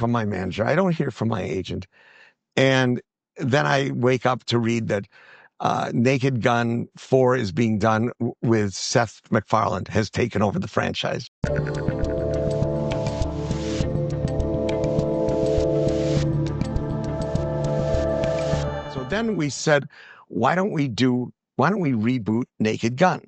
from my manager. I don't hear from my agent. And then I wake up to read that Naked Gun 4 is being done with Seth MacFarlane has taken over the franchise. So then we said, why don't we reboot Naked Gun?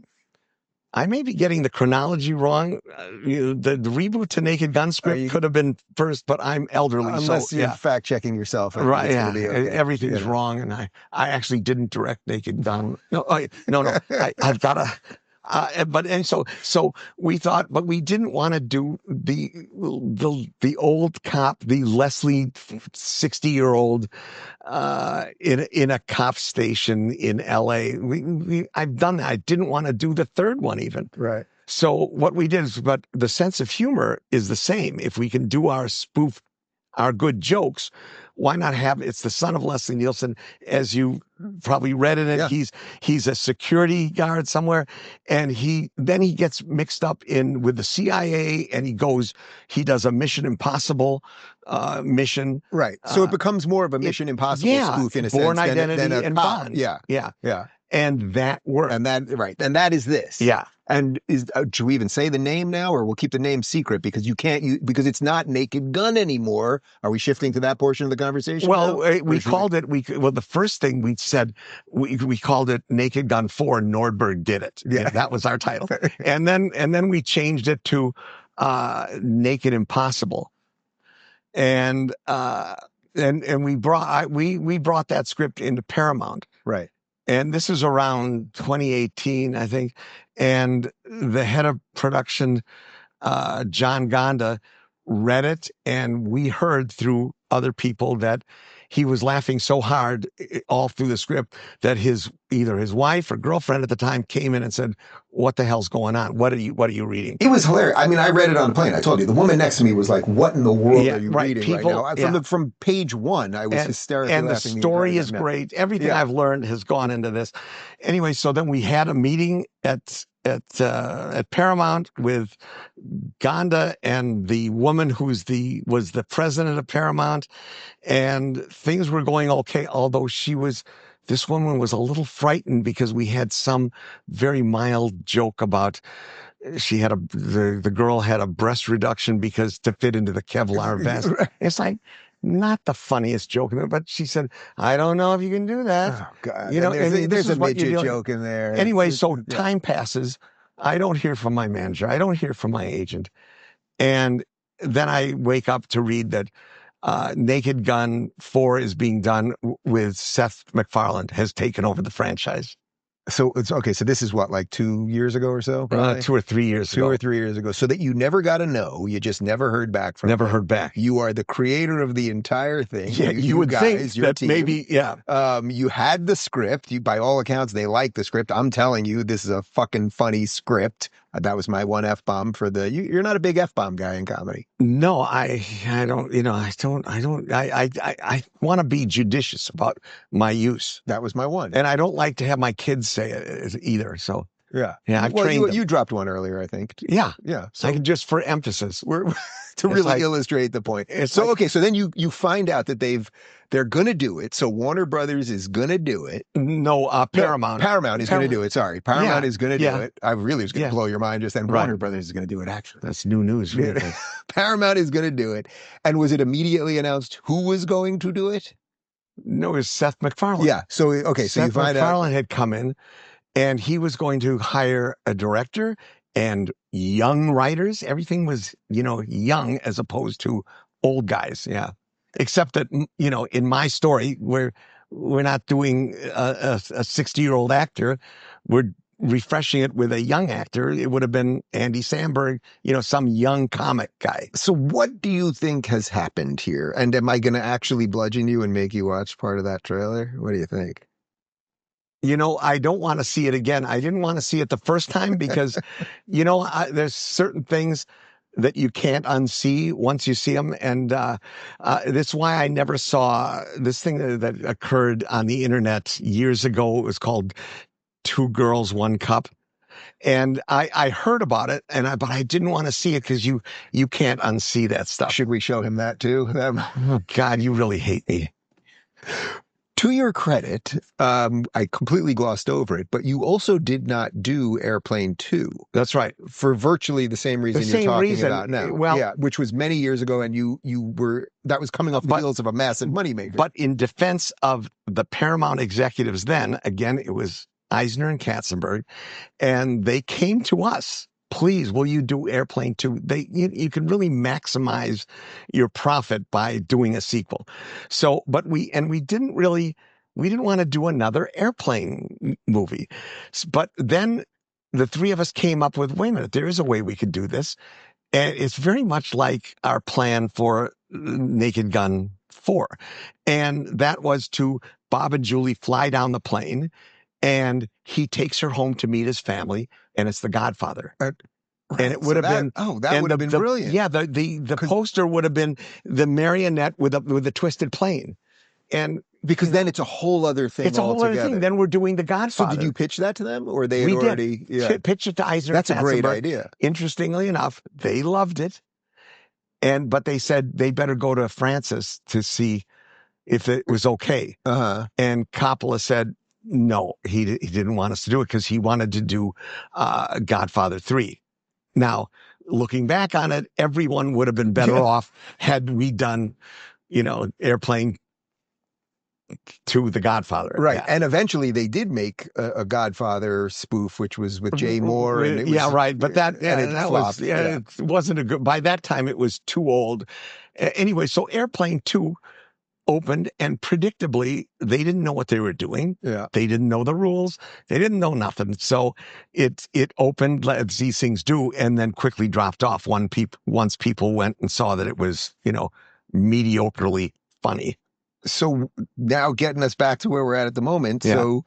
I may be getting the chronology wrong. The reboot to Naked Gun script could have been first, but I'm elderly. Unless you're fact-checking yourself. Right, yeah. Okay. Everything's wrong, and I actually didn't direct Naked Gun. No. I've got to... so we thought, but we didn't want to do the old cop, the Leslie 60-year-old in a cop station in LA. I've done that. I didn't want to do the third one even. Right. So what we did is, but the sense of humor is the same. If we can do our spoof, our good jokes, why not have it's the son of Leslie Nielsen, as you probably read in it. Yeah. He's a security guard somewhere, and he gets mixed up with the CIA, and he does a Mission Impossible mission. Right. So it becomes more of a Mission Impossible spoof in a Bourne sense Identity than a and cop. Bond. Yeah. And that worked. And that is this. Yeah. And should we even say the name now, or we'll keep the name secret because because it's not Naked Gun anymore? Are we shifting to that portion of the conversation? Well, we called it. The first thing we said, we called it Naked Gun 4. Nordberg did it. Yeah, that was our title. and then we changed it to Naked Impossible, and we brought that script into Paramount. Right. And this is around 2018, I think. And the head of production, John Gonda, read it. And we heard through other people that he was laughing so hard all through the script that either his wife or girlfriend at the time came in and said, "What the hell's going on? What are you reading?" It was hilarious. I mean, I read it on the plane. I told you, the woman next to me was like, "What in the world are you reading right now?" From page one, I was hysterically laughing. And the story is great. Everything I've learned has gone into this. Anyway, so then we had a meeting at Paramount with Gonda and the woman who was the president of Paramount, and things were going okay, although this woman was a little frightened because we had some very mild joke about the girl had a breast reduction because to fit into the Kevlar vest. It's like not the funniest joke, but she said, "I don't know if you can do that." Oh God! There's a midget joke in there. Anyway, time passes. I don't hear from my manager. I don't hear from my agent, and then I wake up to read that Naked Gun 4 is being done with Seth MacFarlane has taken over the franchise. So it's okay. So this is what, like 2 years ago or so? 2 or 3 years ago. 2 or 3 years ago. So that you never got to know. You just never heard back from Never heard back. You are the creator of the entire thing. Yeah, you would think that team. Maybe, yeah. You had the script. By all accounts, they liked the script. I'm telling you, this is a fucking funny script. That was my one F-bomb for you're not a big F-bomb guy in comedy. No, I don't, I want to be judicious about my use. That was my one. And I don't like to have my kids say it either. So yeah. I've trained them. You dropped one earlier, I think. Yeah. So just for emphasis. To really illustrate the point. So then you find out that they're going to do it. So Warner Brothers is going to do it. No, Paramount. Paramount is going to do it. Sorry. Paramount is going to do it. I really was going to blow your mind just then. Right. Warner Brothers is going to do it, actually. That's new news. Really. Paramount is going to do it. And was it immediately announced who was going to do it? No, it was Seth MacFarlane. Yeah. So, okay. So Seth MacFarlane had come in and he was going to hire a director and young writers. Everything was, young as opposed to old guys. Yeah. Except that, in my story, we're not doing a 60-year-old actor. We're refreshing it with a young actor. It would have been Andy Samberg, some young comic guy. So what do you think has happened here? And am I going to actually bludgeon you and make you watch part of that trailer? What do you think? I don't want to see it again. I didn't want to see it the first time because, there's certain things that you can't unsee once you see them. And that's why I never saw this thing that occurred on the internet years ago. It was called Two Girls, One Cup. And I heard about it, but I didn't want to see it because you can't unsee that stuff. Should we show him that too? Oh, God, you really hate me. To your credit, I completely glossed over it, but you also did not do Airplane 2. That's right. For virtually the same reason you're talking about now. Well, yeah, which was many years ago, and that was coming off the heels of a massive moneymaker. But in defense of the Paramount executives then, again, it was Eisner and Katzenberg, and they came to us. Please, will you do Airplane 2? You can really maximize your profit by doing a sequel. So, but we didn't want to do another Airplane movie. But then the three of us came up with, wait a minute, there is a way we could do this. And it's very much like our plan for Naked Gun 4. And that was to Bob and Julie fly down the plane, and he takes her home to meet his family, and it's The Godfather. Right. And it would have been that would have been brilliant. Yeah, the poster would have been the marionette with a twisted plane, and because then it's a whole other thing. It's a whole other thing. Then we're doing The Godfather. So did you pitch that to them, or they had already? Did. Yeah, pitch it to Eisner. That's a great idea. Interestingly enough, they loved it, but they said they better go to Francis to see if it was okay. And Coppola said no, he didn't want us to do it because he wanted to do Godfather 3. Now, looking back on it, everyone would have been better off had we done, Airplane 2, The Godfather. Right. Yeah. And eventually they did make a Godfather spoof, which was with Jay Moore. And it was, right. But it wasn't a good, by that time it was too old. Anyway, so Airplane 2 opened, and predictably, they didn't know what they were doing. Yeah. They didn't know the rules. They didn't know nothing. So it opened, as these things do, and then quickly dropped off once people went and saw that it was, mediocrely funny. So now getting us back to where we're at the moment. Yeah. So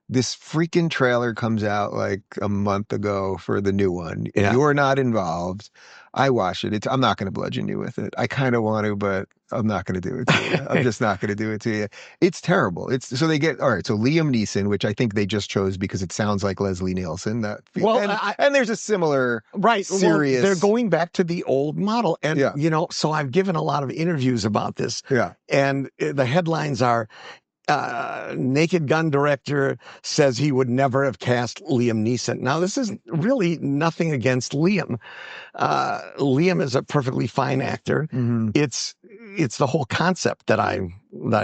this freaking trailer comes out like a month ago for the new one. Yeah. You're not involved. I watch it. I'm not going to bludgeon you with it. I kind of want to, but I'm not going to do it to you. I'm just not going to do it to you. It's terrible. So they get, all right. So Liam Neeson, which I think they just chose because it sounds like Leslie Nielsen. And there's a similar serious. Well, they're going back to the old model. And, so I've given a lot of interviews about this. Yeah. And the headlines are, Naked Gun director says he would never have cast Liam Neeson. Now, this is really nothing against Liam. Liam is a perfectly fine actor. Mm-hmm. It's the whole concept that I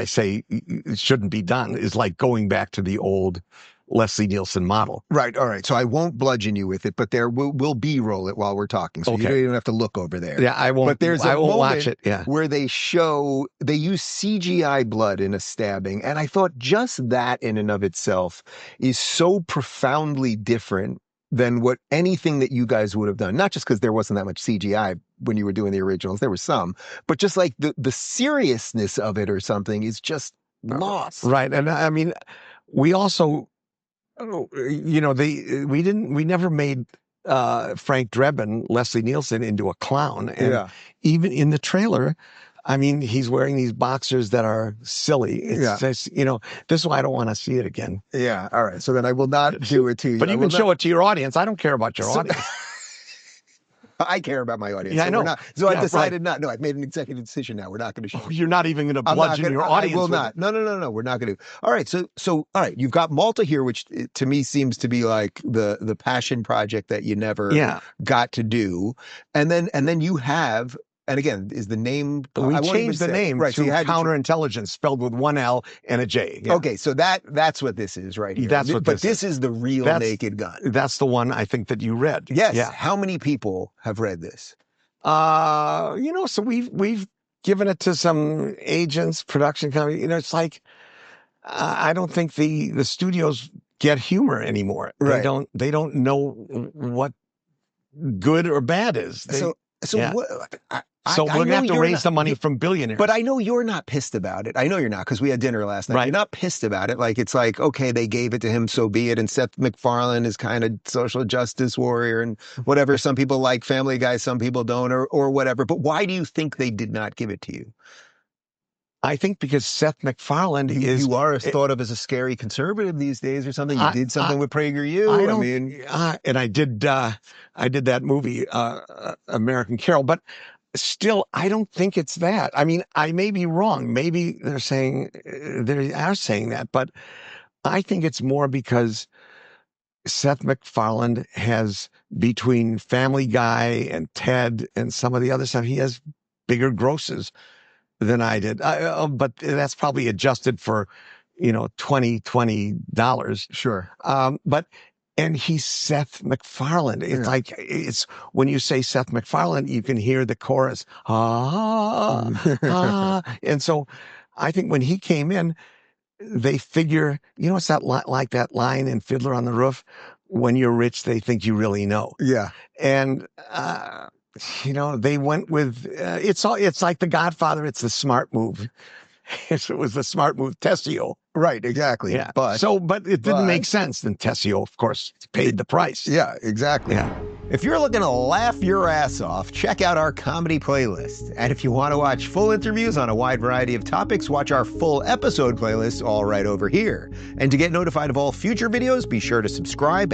say it shouldn't be done, is like going back to the old Leslie Nielsen model. Right. All right. So I won't bludgeon you with it, but there will B-roll it while we're talking. So you don't even have to look over there. Yeah, I won't. But there's I won't watch it. Yeah. Where they use CGI blood in a stabbing. And I thought just that in and of itself is so profoundly different than anything that you guys would have done. Not just because there wasn't that much CGI when you were doing the originals. There was some. But just like the seriousness of it or something is just lost. Right. And I mean, we also... we never made Frank Drebin, Leslie Nielsen, into a clown. And even in the trailer, I mean, he's wearing these boxers that are silly. It's just, this is why I don't want to see it again. Yeah. All right. So then I will not do it to you. But you can show it to your audience. I don't care about your audience. I care about my audience. Yeah, I know. I've decided not. No, I've made an executive decision now. We're not going to show. Oh, you're not even going to bludgeon your audience. I will not. No. We're not going to. All right. So all right. You've got Malta here, which to me seems to be like the passion project that you never got to do, and then you have. And again, is the name... We changed the name to Counterintelligence, spelled with one L and a J. Yeah. Okay, so that's what this is right here. But this is the real Naked Gun. That's the one I think that you read. Yes. Yeah. How many people have read this? So we've given it to some agents, production companies. It's like, I don't think the studios get humor anymore. Right. They don't know what good or bad is. So we're going to have to raise the money from billionaires. But I know you're not pissed about it. I know you're not, because we had dinner last night. Right. You're not pissed about it. Like, it's like, okay, they gave it to him, so be it. And Seth MacFarlane is kind of social justice warrior and whatever. Some people like Family Guy, some people don't, or whatever. But why do you think they did not give it to you? I think because Seth MacFarlane is... You are thought of as a scary conservative these days or something. You did something with PragerU. I don't... and I did that movie, American Carol, but still, I don't think it's that. I mean, I may be wrong. Maybe they are saying that, but I think it's more because Seth MacFarlane has, between Family Guy and Ted and some of the other stuff, he has bigger grosses than I did. But that's probably adjusted for, $20. Sure. And he's Seth MacFarlane. It's like, when you say Seth MacFarlane, you can hear the chorus, And so I think when he came in, they figure, it's that like that line in Fiddler on the Roof, when you're rich, they think you really know. Yeah. And, they went with, it's like The Godfather. It's the smart move. It was the smart move. Tessio. Right. Exactly. Yeah. But it didn't make sense. Then Tessio, of course, paid the price. Yeah, exactly. Yeah. If you're looking to laugh your ass off, check out our comedy playlist. And if you want to watch full interviews on a wide variety of topics, watch our full episode playlist all right over here. And to get notified of all future videos, be sure to subscribe.